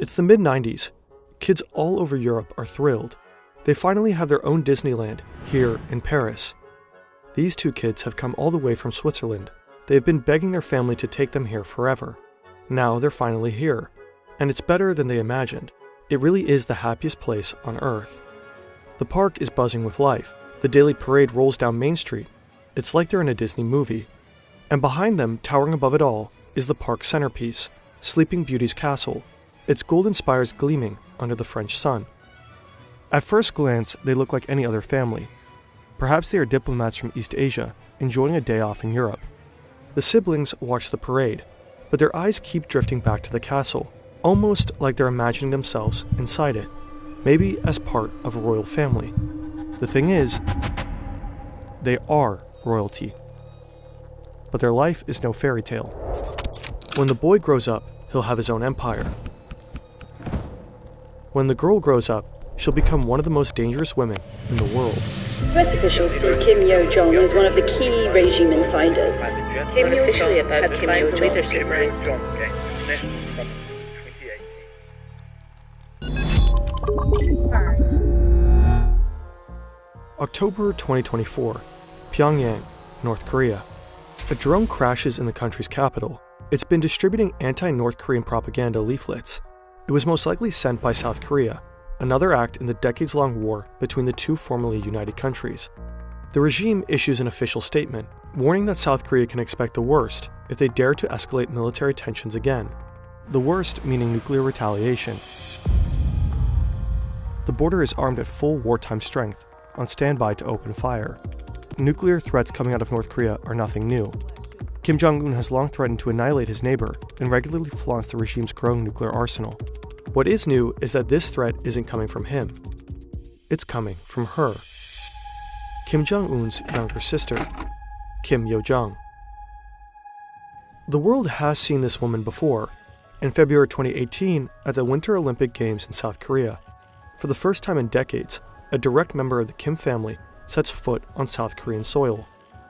It's the mid-90s. Kids all over Europe are thrilled. They finally have their own Disneyland here in Paris. These two kids have come all the way from Switzerland. They have been begging their family to take them here forever. Now they're finally here. And it's better than they imagined. It really is the happiest place on Earth. The park is buzzing with life. The daily parade rolls down Main Street. It's like they're in a Disney movie. And behind them, towering above it all, is the park's centerpiece, Sleeping Beauty's castle, its golden spires gleaming under the French sun. At first glance, they look like any other family. Perhaps they are diplomats from East Asia, enjoying a day off in Europe. The siblings watch the parade, but their eyes keep drifting back to the castle, almost like they're imagining themselves inside it, maybe as part of a royal family. The thing is, they are royalty. But their life is no fairy tale. When the boy grows up, he'll have his own empire. When the girl grows up, she'll become one of the most dangerous women in the world. US officials see Kim Yo-jong as one of the key regime insiders. Kim Yo-jong had Kim Yo-jong leadership rank. October 2024, Pyongyang, North Korea. A drone crashes in the country's capital. It's been distributing anti-North Korean propaganda leaflets. It was most likely sent by South Korea, another act in the decades-long war between the two formerly united countries. The regime issues an official statement, warning that South Korea can expect the worst if they dare to escalate military tensions again. The worst meaning nuclear retaliation. The border is armed at full wartime strength, on standby to open fire. Nuclear threats coming out of North Korea are nothing new. Kim Jong-un has long threatened to annihilate his neighbor and regularly flaunts the regime's growing nuclear arsenal. What is new is that this threat isn't coming from him. It's coming from her. Kim Jong-un's younger sister, Kim Yo-jong. The world has seen this woman before. In February 2018, at the Winter Olympic Games in South Korea, for the first time in decades, a direct member of the Kim family sets foot on South Korean soil.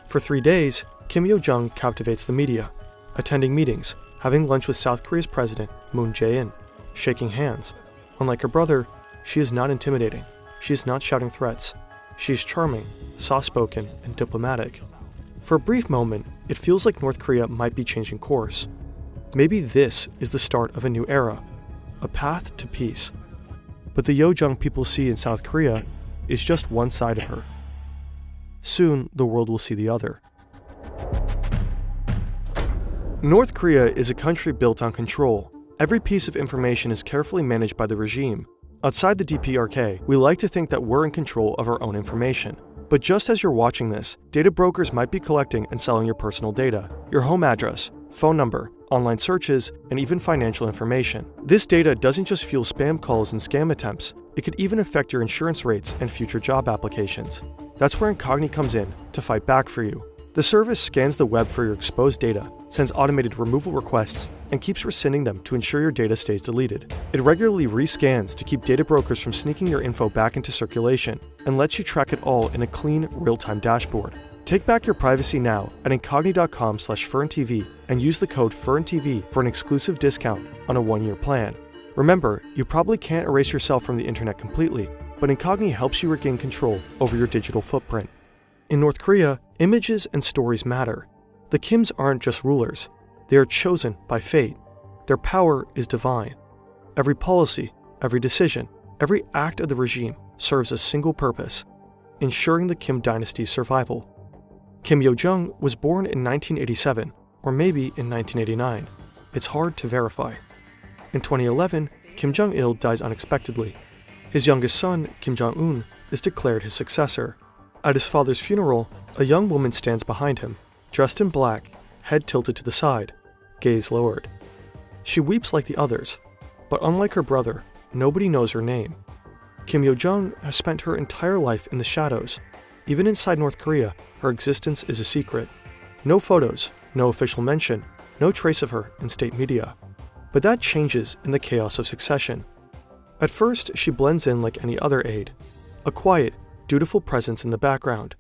For 3 days, Kim Yo-jong captivates the media, attending meetings, having lunch with South Korea's president, Moon Jae-in, shaking hands. Unlike her brother, she is not intimidating. She is not shouting threats. She is charming, soft-spoken, and diplomatic. For a brief moment, it feels like North Korea might be changing course. Maybe this is the start of a new era, a path to peace. But the Yo-jong people see in South Korea is just one side of her. Soon, the world will see the other. North Korea is a country built on control. Every piece of information is carefully managed by the regime. Outside the DPRK, we like to think that we're in control of our own information. But just as you're watching this, data brokers might be collecting and selling your personal data, your home address, phone number, online searches, and even financial information. This data doesn't just fuel spam calls and scam attempts, it could even affect your insurance rates and future job applications. That's where Incogni comes in to fight back for you. The service scans the web for your exposed data, sends automated removal requests, and keeps rescinding them to ensure your data stays deleted. It regularly rescans to keep data brokers from sneaking your info back into circulation, and lets you track it all in a clean, real-time dashboard. Take back your privacy now at incogni.com/FernTV and use the code FernTV for an exclusive discount on a 1-year plan. Remember, you probably can't erase yourself from the internet completely, but Incogni helps you regain control over your digital footprint. In North Korea, images and stories matter. The Kims aren't just rulers, they are chosen by fate. Their power is divine. Every policy, every decision, every act of the regime serves a single purpose: ensuring the Kim dynasty's survival. Kim Yo-jong was born in 1987, or maybe in 1989. It's hard to verify. In 2011, Kim Jong-il dies unexpectedly. His youngest son, Kim Jong-un, is declared his successor. At his father's funeral, a young woman stands behind him, dressed in black, head tilted to the side, gaze lowered. She weeps like the others, but unlike her brother, nobody knows her name. Kim Yo-jong has spent her entire life in the shadows. Even inside North Korea, her existence is a secret. No photos, no official mention, no trace of her in state media. But that changes in the chaos of succession. At first, she blends in like any other aide, a quiet, dutiful presence in the background.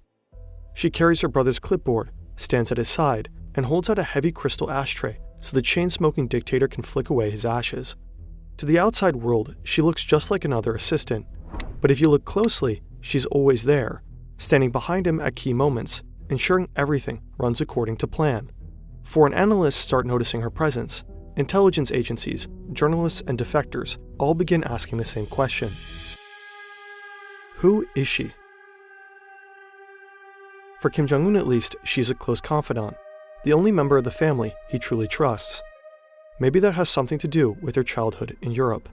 She carries her brother's clipboard, stands at his side, and holds out a heavy crystal ashtray so the chain-smoking dictator can flick away his ashes. To the outside world, she looks just like another assistant. But if you look closely, she's always there, standing behind him at key moments, ensuring everything runs according to plan. Foreign analysts start noticing her presence. Intelligence agencies, journalists, and defectors all begin asking the same question. Who is she? For Kim Jong-un at least, she's a close confidant, the only member of the family he truly trusts. Maybe that has something to do with her childhood in Europe.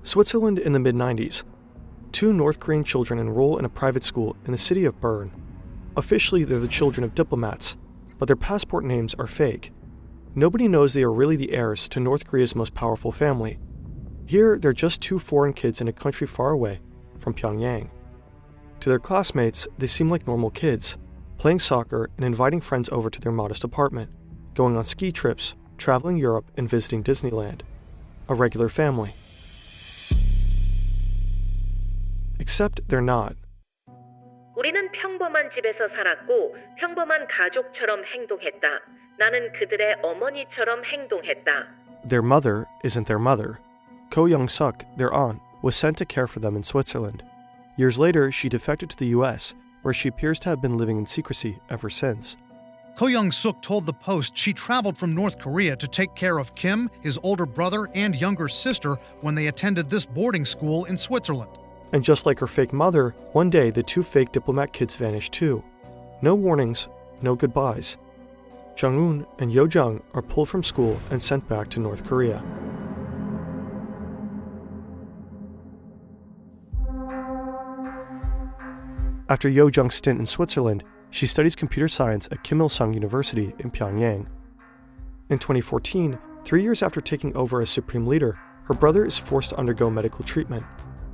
Switzerland in the mid-90s. 2 North Korean children enroll in a private school in the city of Bern. Officially, they're the children of diplomats, but their passport names are fake. Nobody knows they are really the heirs to North Korea's most powerful family. Here, they're just 2 foreign kids in a country far away from Pyongyang. To their classmates, they seem like normal kids, playing soccer and inviting friends over to their modest apartment, going on ski trips, traveling Europe, and visiting Disneyland. A regular family. Except they're not. 우리는 평범한 집에서 살았고 평범한 가족처럼 행동했다. 나는 그들의 어머니처럼 행동했다. Their mother isn't their mother. Ko Young-suk, their aunt, was sent to care for them in Switzerland. Years later, she defected to the US, where she appears to have been living in secrecy ever since. Ko Young-suk told the Post she traveled from North Korea to take care of Kim, his older brother, and younger sister when they attended this boarding school in Switzerland. And just like her fake mother, one day the 2 fake diplomat kids vanished too. No warnings, no goodbyes. Jong-un and Yo-jung are pulled from school and sent back to North Korea. After Yo-jung's stint in Switzerland, she studies computer science at Kim Il-sung University in Pyongyang. In 2014, 3 years after taking over as supreme leader, her brother is forced to undergo medical treatment.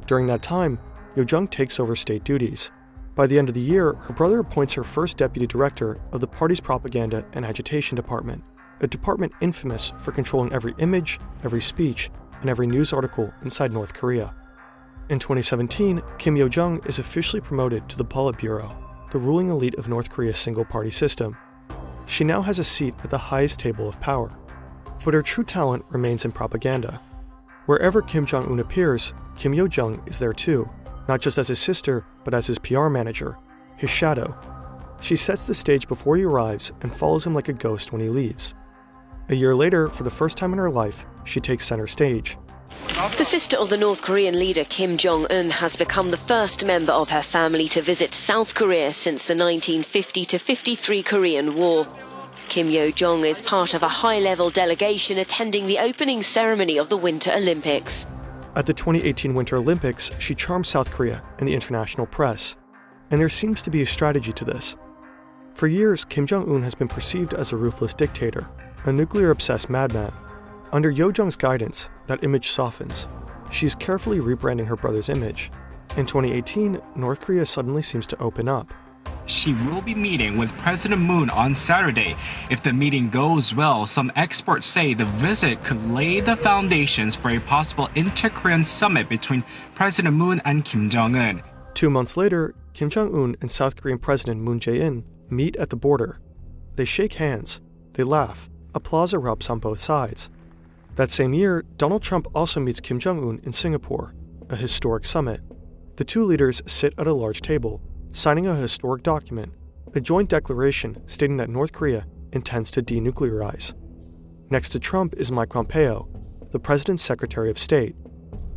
During that time, Yo-jung takes over state duties. By the end of the year, her brother appoints her first deputy director of the party's propaganda and agitation department, a department infamous for controlling every image, every speech, and every news article inside North Korea. In 2017, Kim Yo-jung is officially promoted to the Politburo, the ruling elite of North Korea's single-party system. She now has a seat at the highest table of power. But her true talent remains in propaganda. Wherever Kim Jong-un appears, Kim Yo-jung is there too, not just as his sister, but as his PR manager, his shadow. She sets the stage before he arrives and follows him like a ghost when he leaves. A year later, for the first time in her life, she takes center stage. The sister of the North Korean leader Kim Jong-un has become the first member of her family to visit South Korea since the 1950-53 Korean War. Kim Yo-jung is part of a high-level delegation attending the opening ceremony of the Winter Olympics. At the 2018 Winter Olympics, she charms South Korea and the international press. And there seems to be a strategy to this. For years, Kim Jong-un has been perceived as a ruthless dictator, a nuclear-obsessed madman. Under Yo-jung's guidance, that image softens. She's carefully rebranding her brother's image. In 2018, North Korea suddenly seems to open up. She will be meeting with President Moon on Saturday. If the meeting goes well, some experts say the visit could lay the foundations for a possible inter-Korean summit between President Moon and Kim Jong-un. 2 months later, Kim Jong-un and South Korean President Moon Jae-in meet at the border. They shake hands, they laugh, applause erupts on both sides. That same year, Donald Trump also meets Kim Jong-un in Singapore, a historic summit. The 2 leaders sit at a large table, signing a historic document, a joint declaration stating that North Korea intends to denuclearize. Next to Trump is Mike Pompeo, the president's Secretary of State.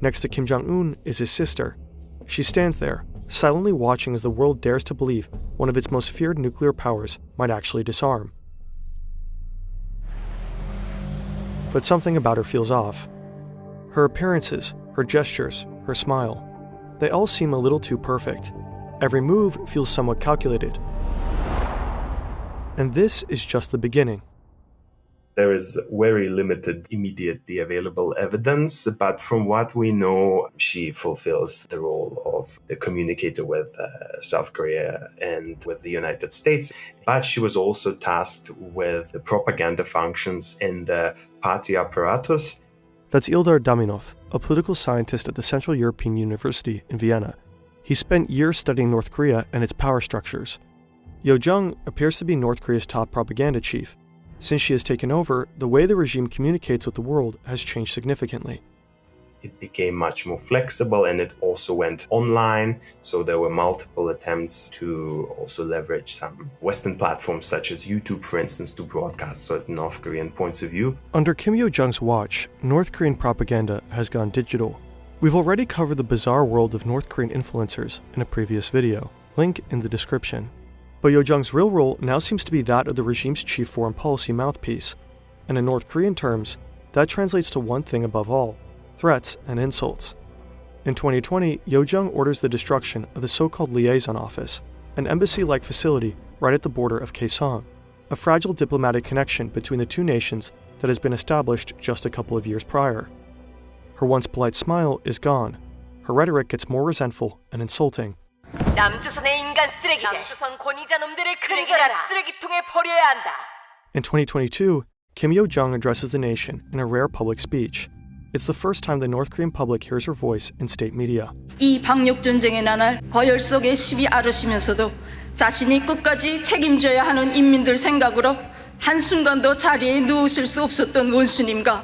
Next to Kim Jong-un is his sister. She stands there, silently watching as the world dares to believe one of its most feared nuclear powers might actually disarm. But something about her feels off. Her appearances, her gestures, her smile, they all seem a little too perfect. Every move feels somewhat calculated. And this is just the beginning. There is very limited immediately available evidence, but from what we know, she fulfills the role of the communicator with South Korea and with the United States. But she was also tasked with the propaganda functions in the party apparatus. That's Ildar Daminov, a political scientist at the Central European University in Vienna. He spent years studying North Korea and its power structures. Yo-jung appears to be North Korea's top propaganda chief, Since she has taken over, the way the regime communicates with the world has changed significantly. It became much more flexible and it also went online. So there were multiple attempts to also leverage some Western platforms such as YouTube, for instance, to broadcast certain North Korean points of view. Under Kim Yo-jong's watch, North Korean propaganda has gone digital. We've already covered the bizarre world of North Korean influencers in a previous video, link in the description. But Yo-jong's real role now seems to be that of the regime's chief foreign policy mouthpiece. And in North Korean terms, that translates to one thing above all: threats and insults. In 2020, Yo-jong orders the destruction of the so-called liaison office, an embassy-like facility right at the border of Kaesong, a fragile diplomatic connection between the two nations that has been established just a couple of years prior. Her once polite smile is gone. Her rhetoric gets more resentful and insulting. 남조선의 인간 쓰레기들, 남조선 권위자 놈들을 큰절한 쓰레기통에 버려야 한다. In 2022, Kim Yo-jong addresses the nation in a rare public speech. It's the first time the North Korean public hears her voice in state media. 이 방역 전쟁의 나날 거열 속에 시비 앓으시면서도 자신이 끝까지 책임져야 하는 인민들 생각으로 한순간도 자리에 누우실 수 없었던 원수님과.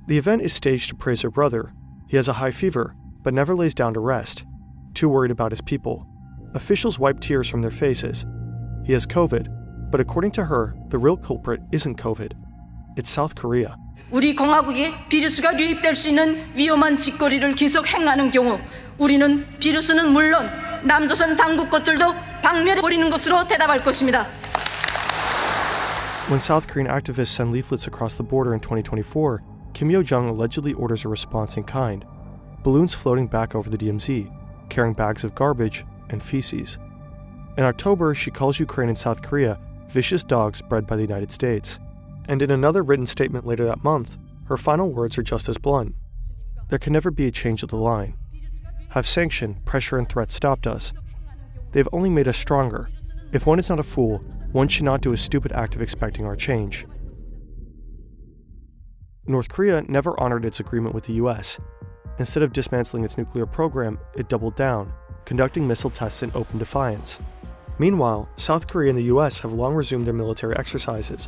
The event is staged to praise her brother. He has a high fever, but never lays down to rest. Too worried about his people. Officials wipe tears from their faces. He has COVID, but according to her, the real culprit isn't COVID. It's South Korea. 우리 공화국에 비루스가 유입될 수 있는 위험한 짓거리를 계속 행하는 경우 우리는 비루스는 물론 남조선 당국 것들도 박멸해 버리는 것으로 대답할 것입니다. When South Korean activists send leaflets across the border in 2024, Kim Yo-jong allegedly orders a response in kind. Balloons floating back over the DMZ, carrying bags of garbage and feces. In October, she calls Ukraine and South Korea vicious dogs bred by the United States. And in another written statement later that month, her final words are just as blunt. There can never be a change of the line. Have sanction, pressure, and threats stopped us? They've only made us stronger. If one is not a fool, one should not do a stupid act of expecting our change. North Korea never honored its agreement with the US. Instead of dismantling its nuclear program, it doubled down, conducting missile tests in open defiance. Meanwhile, South Korea and the US have long resumed their military exercises.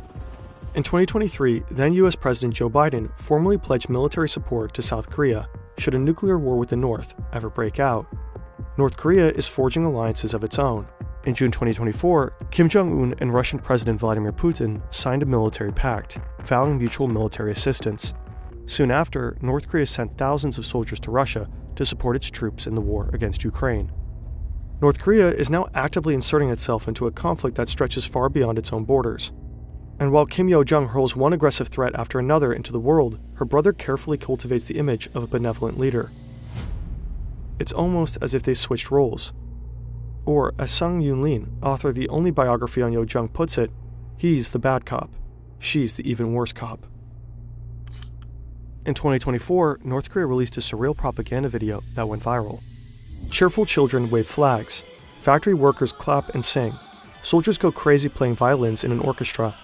In 2023, then US President Joe Biden formally pledged military support to South Korea should a nuclear war with the North ever break out. North Korea is forging alliances of its own. In June 2024, Kim Jong-un and Russian President Vladimir Putin signed a military pact, vowing mutual military assistance. Soon after, North Korea sent thousands of soldiers to Russia to support its troops in the war against Ukraine. North Korea is now actively inserting itself into a conflict that stretches far beyond its own borders. And while Kim Yo-jong hurls one aggressive threat after another into the world, her brother carefully cultivates the image of a benevolent leader. It's almost as if they switched roles. Or, as Sung Yoon-lin, author of the only biography on Yo-jong, puts it, he's the bad cop, she's the even worse cop. In 2024, North Korea released a surreal propaganda video that went viral. Cheerful children wave flags, factory workers clap and sing, soldiers go crazy playing violins in an orchestra,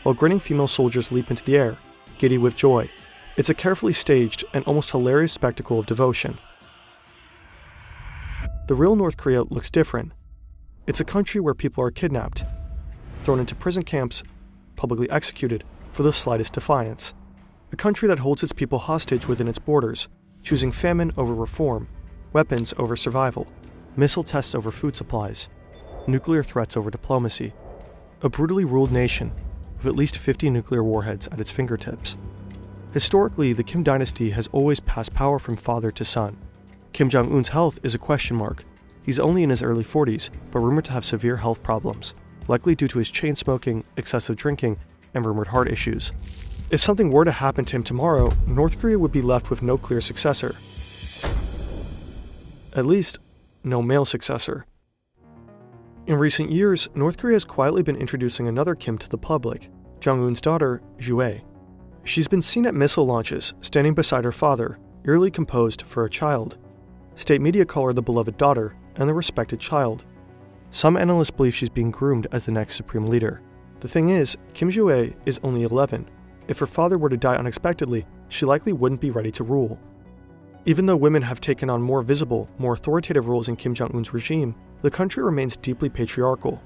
while grinning female soldiers leap into the air, giddy with joy. It's a carefully staged and almost hilarious spectacle of devotion. The real North Korea looks different. It's a country where people are kidnapped, thrown into prison camps, publicly executed for the slightest defiance. A country that holds its people hostage within its borders, choosing famine over reform, weapons over survival, missile tests over food supplies, nuclear threats over diplomacy. A brutally ruled nation with at least 50 nuclear warheads at its fingertips. Historically, the Kim dynasty has always passed power from father to son. Kim Jong-un's health is a question mark. He's only in his early 40s, but rumored to have severe health problems, likely due to his chain smoking, excessive drinking, and rumored heart issues. If something were to happen to him tomorrow, North Korea would be left with no clear successor. At least, no male successor. In recent years, North Korea has quietly been introducing another Kim to the public, Jong-un's daughter, Ju-ae. She's been seen at missile launches, standing beside her father, eerily composed for a child. State media call her the beloved daughter and the respected child. Some analysts believe she's being groomed as the next supreme leader. The thing is, Kim Ju-ae is only 11. If her father were to die unexpectedly, she likely wouldn't be ready to rule. Even though women have taken on more visible, more authoritative roles in Kim Jong-un's regime, the country remains deeply patriarchal.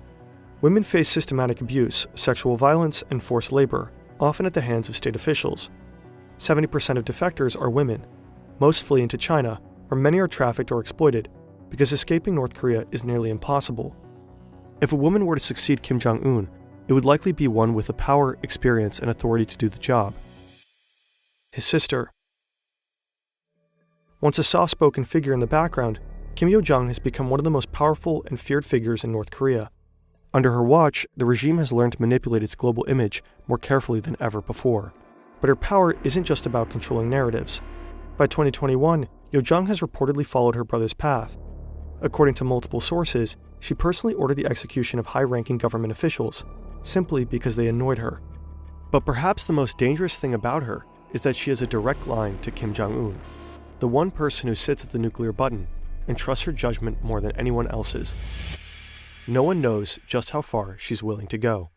Women face systematic abuse, sexual violence, and forced labor, often at the hands of state officials. 70% of defectors are women. Most flee into China, where many are trafficked or exploited, because escaping North Korea is nearly impossible. If a woman were to succeed Kim Jong-un, it would likely be one with the power, experience, and authority to do the job. His sister. Once a soft-spoken figure in the background, Kim Yo-jong has become one of the most powerful and feared figures in North Korea. Under her watch, the regime has learned to manipulate its global image more carefully than ever before. But her power isn't just about controlling narratives. By 2021, Yo-jong has reportedly followed her brother's path. According to multiple sources, she personally ordered the execution of high-ranking government officials, simply because they annoyed her. But perhaps the most dangerous thing about her is that she has a direct line to Kim Jong-un, the one person who sits at the nuclear button and trusts her judgment more than anyone else's. No one knows just how far she's willing to go.